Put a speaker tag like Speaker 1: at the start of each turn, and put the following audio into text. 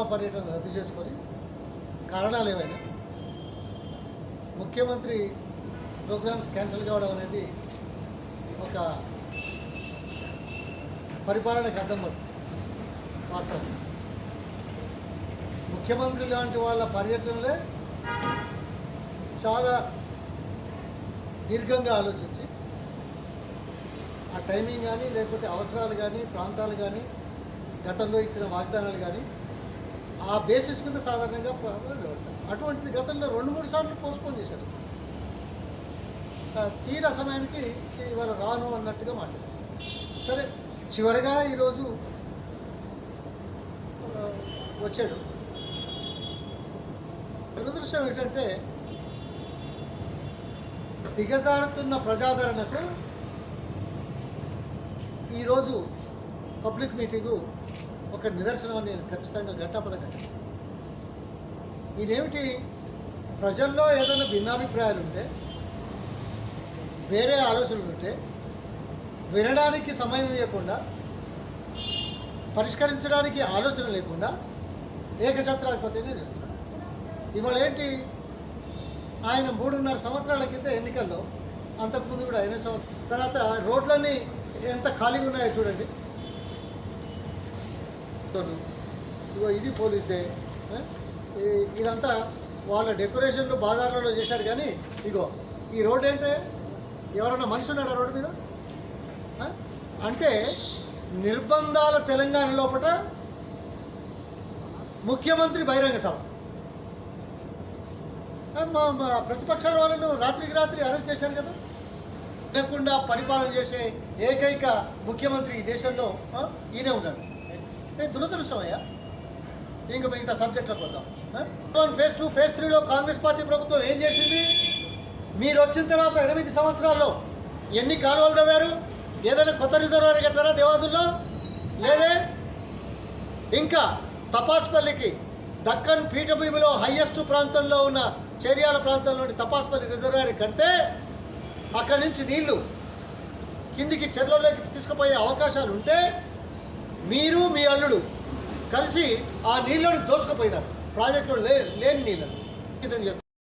Speaker 1: అస్సాం పర్యటన రద్దు చేసుకొని కారణాలు ఏవైనా ముఖ్యమంత్రి ప్రోగ్రామ్స్ క్యాన్సిల్ కావడం అనేది ఒక పరిపాలనకు అర్థం పడుతుంది. వాస్తవం ముఖ్యమంత్రి లాంటి వాళ్ళ పర్యటనలే చాలా దీర్ఘంగా ఆలోచించి ఆ టైమింగ్ కానీ లేకపోతే అవసరాలు కానీ ప్రాంతాలు కానీ గతంలో ఇచ్చిన వాగ్దానాలు కానీ ఆ బేసిస్ మీద సాధారణంగా అటువంటిది గతంలో 2-3 సార్లు పోస్ట్పోన్ చేశారు. తీరా సమయానికి ఇవాళ రాను అన్నట్టుగా మాట్లాడారు. సరే చివరిగా ఈరోజు వచ్చాడు. దురదృష్టం ఏంటంటే దిగజారుతున్న ప్రజాదరణకు ఈరోజు పబ్లిక్ మీటింగు ఒక నిదర్శనం అని నేను ఖచ్చితంగా ఘట్టపడగలను. ఈయనేమిటి, ప్రజల్లో ఏదైనా భిన్నాభిప్రాయాలు ఉంటే, వేరే ఆలోచనలు ఉంటే వినడానికి సమయం ఇవ్వకుండా, పరిష్కరించడానికి ఆలోచన లేకుండా ఏకఛత్రాధిపత్యంగా చేస్తున్నాడు. ఇవాళ ఏంటి, ఆయన 3.5 సంవత్సరాల కింద ఎన్నికల్లో, అంతకుముందు కూడా 8 సంవత్సరాల తర్వాత రోడ్లన్నీ ఎంత ఖాళీగా ఉన్నాయో చూడండి. ఇగో ఇది పోలీస్ డే, ఇదంతా వాళ్ళ డెకరేషన్లు బాజార్లలో చేశారు. కానీ ఇగో ఈ రోడ్ ఏంటే, ఎవరన్నా మనిషి ఉన్నాడు ఆ రోడ్డు మీద? అంటే నిర్బంధాల తెలంగాణ లోపల ముఖ్యమంత్రి బహిరంగ సభ. మా ప్రతిపక్షాల వాళ్ళను రాత్రికి రాత్రి అరెస్ట్ చేశారు కదా. లేకుండా పరిపాలన చేసే ఏకైక ముఖ్యమంత్రి ఈ దేశంలో ఈయనే ఉన్నాడు. దురదృష్టమయ్యా. ఇంకా మిగతా సబ్జెక్టులకు వద్దాం. ఫేజ్ 2, ఫేజ్ 3లో కాంగ్రెస్ పార్టీ ప్రభుత్వం ఏం చేసింది? మీరు వచ్చిన తర్వాత 8 సంవత్సరాల్లో ఎన్ని కాలువలు తవ్వారు? ఏదైనా కొత్త రిజర్వాయర్ కట్టారా దేవాదుల్లో? లేదే. ఇంకా తపాస్పల్లికి దక్కన్ పీఠభూమిలో హయ్యెస్ట్ ప్రాంతంలో ఉన్న చేర్యాల ప్రాంతంలోని తపాస్పల్లి రిజర్వాయర్ కడితే అక్కడి నుంచి నీళ్లు కిందికి చెర్లలోకి తీసుకుపోయే అవకాశాలు ఉంటే మీరు మీ అల్లుడు కలిసి ఆ నీళ్లను దోసుకుపోయినారు. ప్రాజెక్టులో లేని నీళ్ళను చేస్తారు.